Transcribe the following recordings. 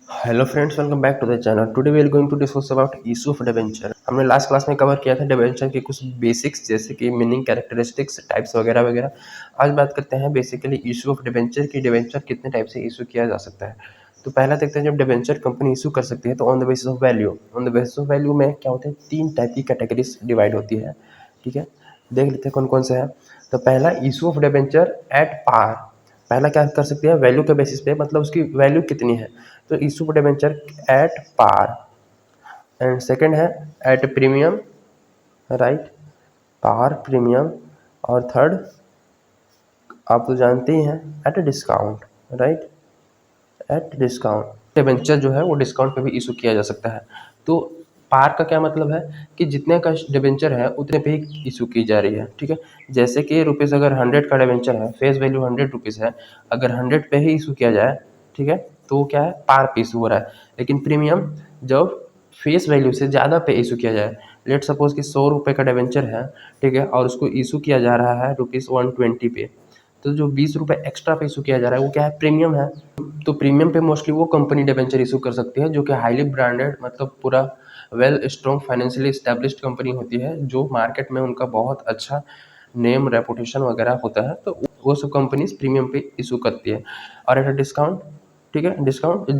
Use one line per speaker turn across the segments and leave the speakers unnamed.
Hello friends, welcome back to the channel. Today we are going to discuss about issue of debenture. हमने last class में cover किया था debenture के कुछ basics, जैसे कि मीनिंग, कैरेक्टरिस्टिक्स, टाइप्स वगैरह वगैरह। आज बात करते हैं बेसिकली इशू ऑफ डिबेंचर की डिबेंचर कितने टाइप से इशू किया जा सकता है। तो पहला देखते हैं, जब डिबेंचर कंपनी इशू कर सकती है तो on the basis of value. On the basis of value में क्या होता है, 3 टाइप की कैटेगरीज डिवाइड होती है। ठीक है, देख लेते हैं कौन कौन से है। तो पहला, issue of debenture at par. पहला क्या कर सकती है, वैल्यू के बेसिस पे, मतलब उसकी वैल्यू कितनी है। तो issue debenture at par. And second है at premium, right, par premium. और थर्ड आप तो जानते ही हैं, at discount, right, at discount. Debenture जो है वो डिस्काउंट पे भी इशू किया जा सकता है। तो पार का क्या मतलब है कि जितने का डिबेंचर है उतने पे ही इशू की जा रही है। ठीक है, जैसे कि रुपीज़ अगर 100 का डिबेंचर है, फेस वैल्यू 100 रुपीज़ है, अगर 100 पे ही इशू किया जाए, ठीक है, तो वो क्या है, पार पे इशू हो रहा है। लेकिन प्रीमियम जब फेस वैल्यू से ज़्यादा पे इशू किया जाए, लेट सपोज कि 100 रुपये का डिबेंचर है, ठीक है, और उसको इशू किया जा रहा है रुपीज़ 120 पे, तो जो 20 रुपये एक्स्ट्रा पे इशू किया जा रहा है वो क्या है, प्रीमियम है। तो प्रीमियम पे मोस्टली वो कंपनी डिबेंचर इशू कर सकती है जो कि हाईली ब्रांडेड, मतलब पूरा well strong financially established company होती है, जो मार्केट में उनका बहुत अच्छा नेम, रेपुटेशन वगैरह होता है। तो वो सब कंपनीज प्रीमियम पे इशू करती है। और एट डिस्काउंट, ठीक है, डिस्काउंट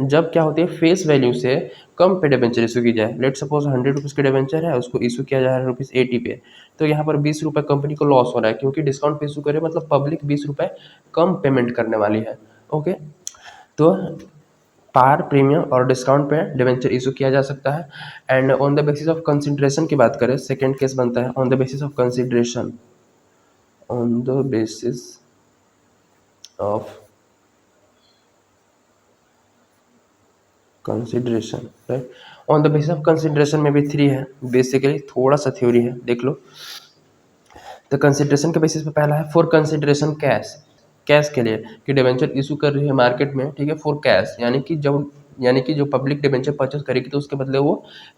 जब क्या होती है, फेस वैल्यू से कम पे डिबेंचर इशू की जाए। लेट सपोज 100 रुपीज़ की डिबेंचर है, उसको इशू किया जा रहा है रुपीज़ 80 पे, तो यहाँ पर 20 रुपये कंपनी को लॉस हो रहा है, क्योंकि डिस्काउंट पे इशू करे मतलब पब्लिक 20 रुपये कम पेमेंट करने वाली है। ओके, तो पार, प्रीमियम और डिस्काउंट पे डिबेंचर इशू किया जा सकता है। And on the basis of consideration की बात करें, सेकेंड केस बनता है on the basis of consideration. On the basis of consideration, right. On the basis of consideration में भी 3 है, बेसिकली थोड़ा सा थ्योरी है, देख लो। तो कंसिडरेशन के बेसिस पे पहला है फॉर कंसिडरेशन कैश। कैश के लिए कि डिबेंचर इशू कर रही है मार्केट में, ठीक है, फॉर कैश, यानी कि जो पब्लिक डिबेंचर परचेस करेगी तो उसके बदले वो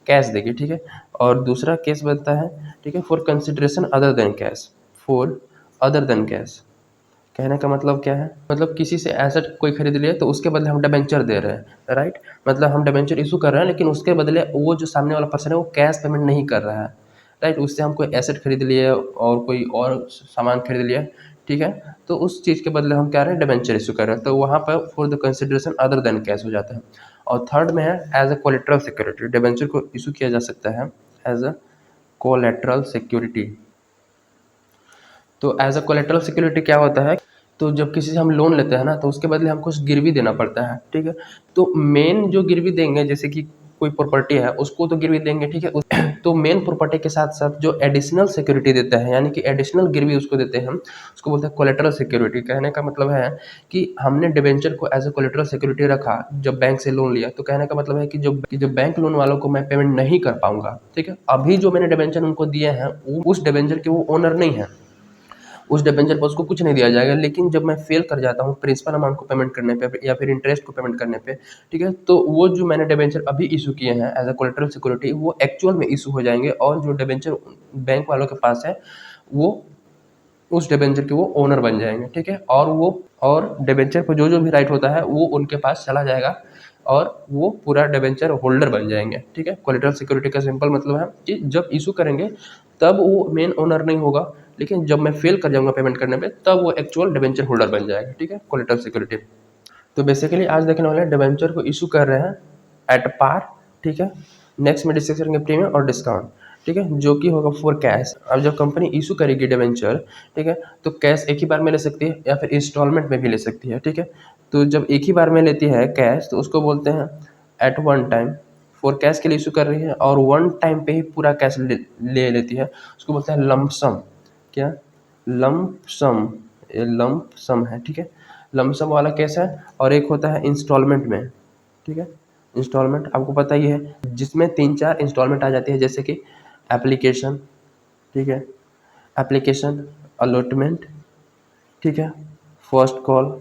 कैश देगी। ठीक है, और दूसरा केस बनता है, ठीक है, for consideration other than cash. For other than cash कहने का मतलब क्या है, मतलब किसी से एसेट कोई खरीद लिया तो उसके बदले हम डिबेंचर दे रहे हैं, राइट। मतलब हम डिबेंचर इशू कर रहे हैं, लेकिन उसके बदले वो जो सामने वाला पर्सन है वो कैश पेमेंट नहीं कर रहा है, राइट। उससे हम कोई एसेट खरीद लिए और कोई और सामान खरीद लिया, ठीक है, तो उस चीज़ के बदले हम क्या रहे हैं, डिबेंचर इशू कर रहे हैं, तो वहाँ पर for the consideration other than cash हो जाता है। और थर्ड में है as a collateral security. Debenture को इशू किया जा सकता है एज अ कोलेट्रल सिक्योरिटी। तो एज अ कोलेट्रल सिक्योरिटी क्या होता है, तो जब किसी से हम लोन लेते हैं ना, तो उसके बदले हमको कुछ गिरवी देना पड़ता है, ठीक है। तो मेन जो गिरवी देंगे, जैसे कि कोई प्रॉपर्टी है उसको तो गिरवी देंगे, ठीक है। तो मेन प्रॉपर्टी के साथ साथ जो एडिशनल सिक्योरिटी देते हैं, यानी कि एडिशनल गिरवी उसको देते हैं हम, उसको बोलते हैं कोलेट्रल सिक्योरिटी। कहने का मतलब है कि हमने डिबेंचर को एज ए कोलेट्रल सिक्योरिटी रखा जब बैंक से लोन लिया, तो कहने का मतलब है कि जो बैंक लोन वालों को मैं पेमेंट नहीं कर पाऊंगा, ठीक है, अभी जो मैंने डिबेंचर उनको दिए हैं उस डिबेंचर के वो ओनर नहीं है, उस डिबेंचर पर उसको कुछ नहीं दिया जाएगा। लेकिन जब मैं फेल कर जाता हूँ प्रिंसिपल अमाउंट को पेमेंट करने पे या फिर इंटरेस्ट को पेमेंट करने पे, ठीक है, तो वो जो मैंने डिबेंचर अभी इशू किए हैं एज अ कोलेटरल सिक्योरिटी, वो एक्चुअल में इशू हो जाएंगे, और जो डिबेंचर बैंक वालों के पास है वो उस डिबेंचर के वो ओनर बन जाएंगे, ठीक है। और डिबेंचर पर जो जो भी राइट होता है वो उनके पास चला जाएगा, और वो पूरा डिबेंचर होल्डर बन जाएंगे, ठीक है। कोलेटरल सिक्योरिटी का सिंपल मतलब है कि जब इशू करेंगे तब वो मेन ओनर नहीं होगा, लेकिन जब मैं फेल कर जाऊंगा पेमेंट करने में तब वो एक्चुअल डिबेंचर होल्डर बन जाएगा, ठीक है, कोलेटरल सिक्योरिटी। तो बेसिकली आज देखने वाले डिबेंचर को इशू कर रहे हैं एट पार, ठीक है। नेक्स्ट में डिस्कस करेंगे प्रीमियम और डिस्काउंट, ठीक है, जो कि होगा फॉर कैश। अब जब कंपनी इशू करेगी डिबेंचर, ठीक है, तो कैश एक ही बार में ले सकती है या फिर इंस्टॉलमेंट में भी ले सकती है, ठीक है। तो जब एक ही बार में लेती है कैश तो उसको बोलते हैं at one time. For cash के लिए इशू कर रही है और वन टाइम पे ही पूरा कैश ले लेती है, उसको बोलते हैं लंप सम। क्या, लंप सम, ये लंप सम है, ठीक है। लमसम वाला केस है। और एक होता है इंस्टॉलमेंट में, ठीक है। इंस्टॉलमेंट आपको पता ही है, जिसमें 3-4 इंस्टॉलमेंट आ जाती है, जैसे कि एप्लीकेशन, ठीक है, एप्लीकेशन, अलॉटमेंट, ठीक है, फर्स्ट कॉल,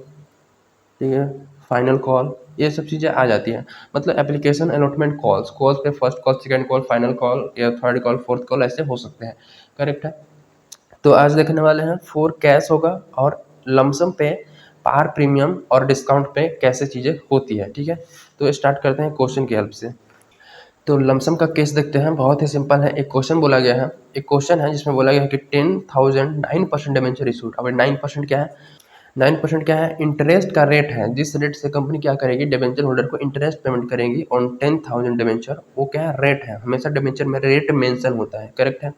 ठीक है, फाइनल कॉल, ये सब चीज़ें आ जाती हैं। मतलब एप्लीकेशन, अलॉटमेंट, कॉल्स पे first call, second call, final call या थर्ड कॉल, फोर्थ कॉल, ऐसे हो सकते हैं, करेक्ट है। तो आज देखने वाले हैं फोर कैश होगा और लमसम पे पार, प्रीमियम और डिस्काउंट पे कैसे चीज़ें होती है। ठीक है, तो स्टार्ट करते हैं क्वेश्चन की हेल्प से। तो लमसम का केस देखते हैं, बहुत ही सिंपल है। एक क्वेश्चन बोला गया है, एक क्वेश्चन है जिसमें बोला गया है कि 10,000 9% डिबेंचर इशूड। अब 9% क्या है? 9% क्या है? इंटरेस्ट का रेट है, जिस रेट से कंपनी क्या करेगी, डिबेंचर होल्डर को इंटरेस्ट पेमेंट करेगी ऑन 10,000 डिबेंचर। वो क्या है? रेट है। हमेशा डिबेंचर में रेट मेंशन होता है, करेक्ट है।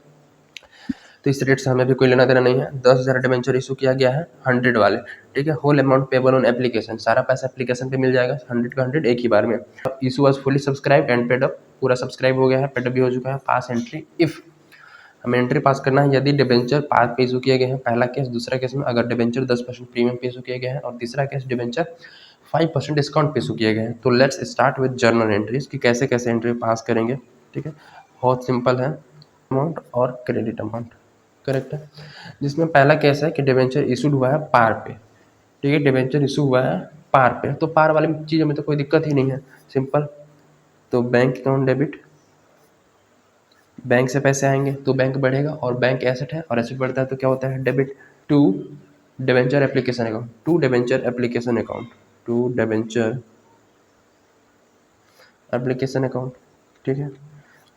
तो इस रेट से हमें भी कोई लेना देना नहीं है। 10,000 डिबेंचर इशू किया गया है 100 वाले, ठीक है। Whole amount payable on application, सारा पैसा एप्लीकेशन पे मिल जाएगा, 100 का 100 एक ही बार में। Issue was fully subscribe and paid up, पूरा सब्सक्राइब हो गया है, पेड अप भी हो चुका है। पास एंट्री इफ, हमें एंट्री पास करना है यदि डिबेंचर पास पे इशू किए गए हैं, पहला केस। दूसरा केस में अगर डिबेंचर 10% प्रीमियम पे इशू किए गए हैं, और तीसरा केस डिबेंचर 5% डिस्काउंट पे इशू किए गए हैं। तो let's start with journal entries कि कैसे कैसे एंट्री पास करेंगे, ठीक है। बहुत सिंपल है, अमाउंट और क्रेडिट अमाउंट, करेक्ट है। जिसमें पहला केस है कि डिबेंचर इशूड हुआ है पार पे, ठीक है। डिबेंचर इशू हुआ है पार पे, तो पार वाली चीज़ों में तो कोई दिक्कत ही नहीं है, सिंपल। तो बैंक अकाउंट डेबिट, बैंक से पैसे आएंगे तो बैंक बढ़ेगा, और बैंक एसेट है और एसेट बढ़ता है तो क्या होता है? Debit. To debenture application account, to debenture application account, to debenture application account, ठीक है।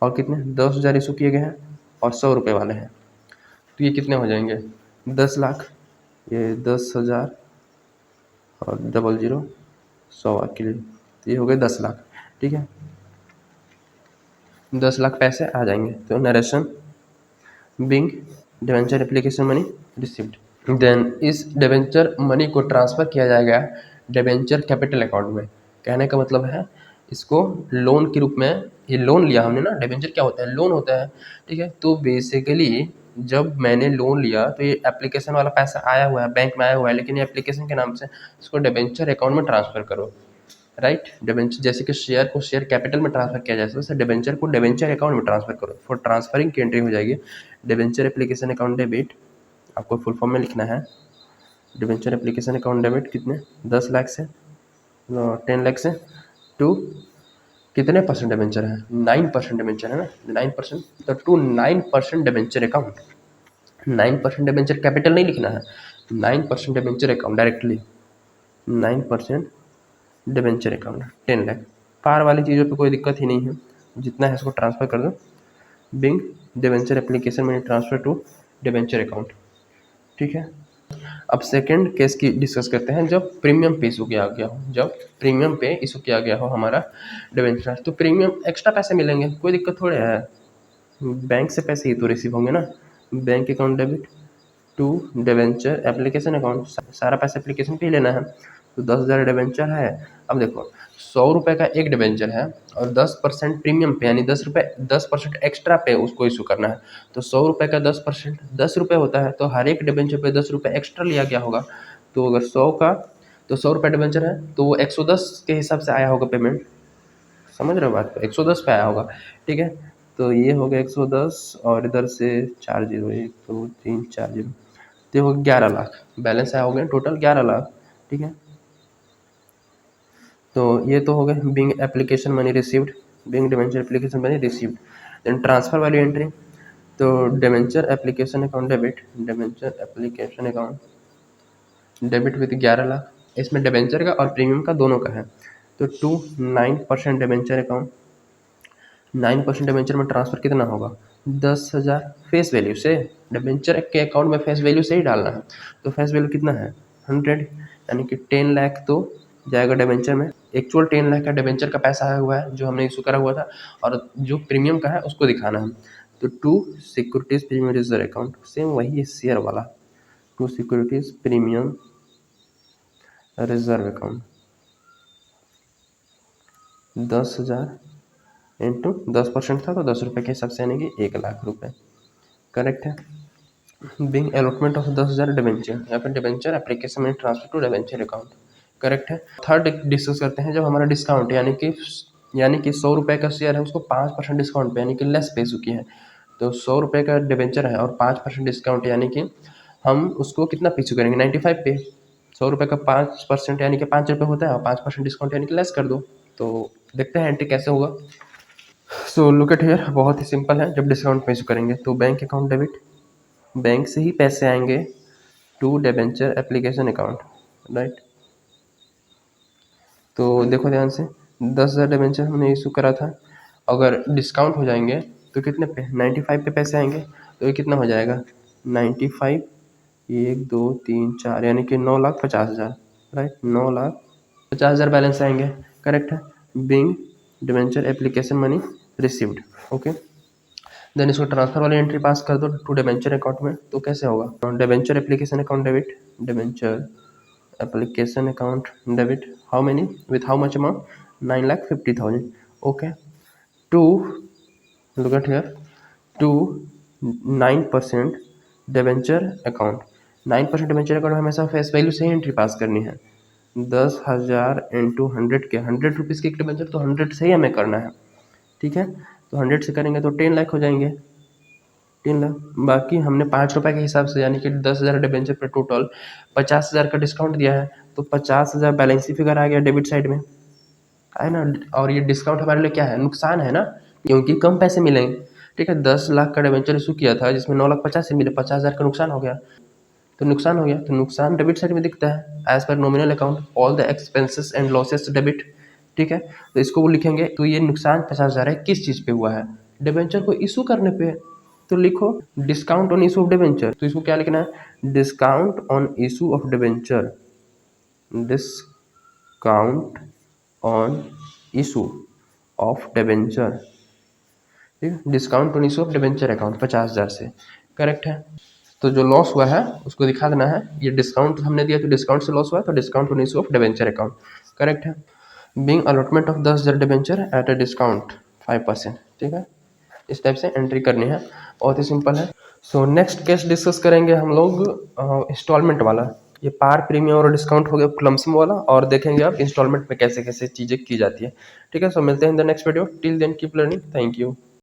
और कितने? 10,000 इशू किए गए हैं और 100 रुपये वाले हैं, तो ये कितने हो जाएंगे? 10 लाख। ये 10,000 और 00 100 के लिए, तो ये हो गए 10 लाख, ठीक है। 10 लाख पैसे आ जाएंगे। तो narration being debenture application money received, then इस डिवेंचर मनी को ट्रांसफ़र किया जाएगा डिवेंचर कैपिटल अकाउंट में। कहने का मतलब है इसको लोन के रूप में, ये लोन लिया हमने ना, डिवेंचर क्या होता है? लोन होता है, ठीक है। तो बेसिकली जब मैंने लोन लिया तो ये एप्लीकेशन वाला पैसा आया हुआ है, बैंक में आया हुआ है, लेकिन ये एप्लीकेशन के नाम से इसको डिवेंचर अकाउंट में ट्रांसफ़र करो, राइट। डिबेंचर जैसे कि शेयर को शेयर कैपिटल में ट्रांसफर किया जाए, वैसे डिबेंचर को डिबेंचर अकाउंट में ट्रांसफर करो। फॉर ट्रांसफरिंग की एंट्री हो जाएगी डिबेंचर एप्लीकेशन अकाउंट डेबिट, आपको फुल फॉर्म में लिखना है। डिबेंचर एप्लीकेशन अकाउंट डेबिट कितने? 10 लाख से 10 लाख से टू कितने परसेंट डिबेंचर है? 9% डिबेंचर है ना, 9%, तो to 9% debenture account. 9% debenture capital नहीं लिखना है, 9% debenture account directly, 9% debenture account 10 lakh. Par वाली चीज़ों पे कोई दिक्कत ही नहीं है, जितना है इसको ट्रांसफ़र कर दो। Being debenture application money transfer to debenture account, ठीक है। अब सेकंड केस की डिस्कस करते हैं, जब प्रीमियम पे इशू किया गया हो, जब प्रीमियम पे इशू किया गया हो हमारा डिबेंचर, तो प्रीमियम एक्स्ट्रा पैसे मिलेंगे, कोई दिक्कत थोड़े है, बैंक से पैसे ही तो रिसीव होंगे ना। Bank account debit to debenture application account, सारा पैसा एप्लीकेशन पे ही लेना है। तो 10,000 डिबेंचर है। अब देखो 100 रुपये का एक डिबेंचर है और 10% प्रीमियम पे, यानी 10% एक्स्ट्रा पे उसको इशू करना है। तो 100 रुपये का 10% 10 रुपये होता है, तो हर एक डिबेंचर पे 10 रुपये एक्स्ट्रा लिया गया होगा। तो अगर 100 का, तो 100 रुपये डिबेंचर है तो वो 110 के हिसाब से आया होगा पेमेंट, समझ रहे हो बात को? 110 पे आया होगा, ठीक है। तो ये हो गया 110 और इधर से 4 जीरो, 1 2 3 4 जीरो, तो हो 11 लाख बैलेंस आया, हो गया टोटल 11 लाख, ठीक है। तो ये तो हो गए being application money received, being debenture application money received. Then transfer वाली एंट्री, तो debenture application account debit, debenture application account debit with 11 lakh, इसमें डिवेंचर का और प्रीमियम का दोनों का है। तो टू 9% डिवेंचर अकाउंट, 9% डिवेंचर में ट्रांसफ़र कितना होगा? 10,000 फेस वैल्यू से, डिवेंचर के अकाउंट में फेस वैल्यू से ही डालना है। तो फेस वैल्यू कितना है? 100, यानी कि 10 लाख तो जाएगा डिवेंचर में। एक्चुअल 10 लाख का डिवेंचर का पैसा आया हुआ है जो हमने इशू करा हुआ था, और जो प्रीमियम का है उसको दिखाना है। तो to securities premium reserve account, same वही है शेयर वाला, to securities premium reserve account, 10,000 into 10% था तो 10 रुपये के हिसाब से, यानी कि 1 लाख रुपये, करेक्ट है। बिंग अलॉटमेंट ऑफ 10,000 डिवेंचर, या फिर डिवेंचर एप्लीकेशन में transfer to debenture account, correct है। थर्ड डिस्कस करते हैं, जब हमारा डिस्काउंट, यानी कि 100 रुपये का शेयर है उसको 5% डिस्काउंट पे, यानी कि लेस पे चुकी है। तो 100 रुपये का डिवेंचर है और 5% डिस्काउंट, यानी कि हम उसको कितना पे करेंगे? 95 पे। 100 रुपये का 5% यानी कि 5 रुपये होता है, और 5% डिस्काउंट यानी कि लेस कर दो। तो देखते हैं एंट्री कैसे होगा। सो लुक एट हियर, बहुत ही सिंपल है। जब डिस्काउंट पे इशू करेंगे तो बैंक अकाउंट डेबिट, बैंक से ही पैसे आएंगे to debenture application account, right. तो देखो ध्यान से, 10,000 डिबेंचर हमने इशू करा था, अगर डिस्काउंट हो जाएंगे तो कितने पे, 95 पे पैसे आएंगे, तो ये कितना हो जाएगा 95, 1 2 3 4, यानी कि 9,50,000, राइट, 9,50,000 बैलेंस आएंगे, करेक्ट है। Being debenture application money received, okay. Then इसको ट्रांसफर वाली एंट्री पास कर दो टू डिबेंचर अकाउंट में, तो कैसे होगा, debenture application account debit, debenture application account debit, how many, with how much amount, 9,50,000, okay, to, look at here, to 9% debenture account, 9% debenture account में हमेशा फेस वैल्यू से ही entry पास करनी है, 10,000 इंटू 100 के, 100 रुपीज़ की डिबेंचर, तो 100 से ही हमें करना है, ठीक है। तो 100 से करेंगे तो 10 लाख हो जाएंगे, 3 लाख। बाकी हमने 5 रुपये के हिसाब से, यानी कि 10,000 डिबेंचर पर टोटल 50,000 का डिस्काउंट दिया है, तो 50,000 बैलेंस ही फिगर आ गया डेबिट साइड में, है ना। और ये डिस्काउंट हमारे लिए क्या है, नुकसान है ना, क्योंकि कम पैसे मिलेंगे, ठीक है। 10 लाख का डिबेंचर इशू किया था जिसमें 9,50,000 से मिले, 50,000 का नुकसान हो गया, तो नुकसान हो गया, तो नुकसान डेबिट साइड में दिखता है, as per nominal account all the expenses and losses debit, ठीक है। तो इसको वो लिखेंगे, तो ये नुकसान 50,000 है, किस चीज़ पे हुआ है, डिबेंचर को इशू करने पे, तो लिखो discount on issue of debenture, तो इसको क्या लिखना है, discount on issue of debenture, discount on issue of debenture, ठीक है, discount on issue of debenture account 50,000 से, करेक्ट है। तो जो लॉस हुआ है उसको दिखा देना है, ये डिस्काउंट हमने दिया तो डिस्काउंट से लॉस हुआ, तो discount on issue of debenture account, correct है। Being allotment of 10,000 debenture at a discount 5%, ठीक है, इस टाइप से एंट्री करनी है, बहुत ही सिंपल है। सो नेक्स्ट केस डिस्कस करेंगे हम लोग इंस्टॉलमेंट वाला, ये पार प्रीमियम और डिस्काउंट हो गया लमसम वाला, और देखेंगे अब इंस्टॉलमेंट में कैसे कैसे चीज़ें की जाती है, ठीक है। सो मिलते हैं in the next video, till then keep learning, thank you.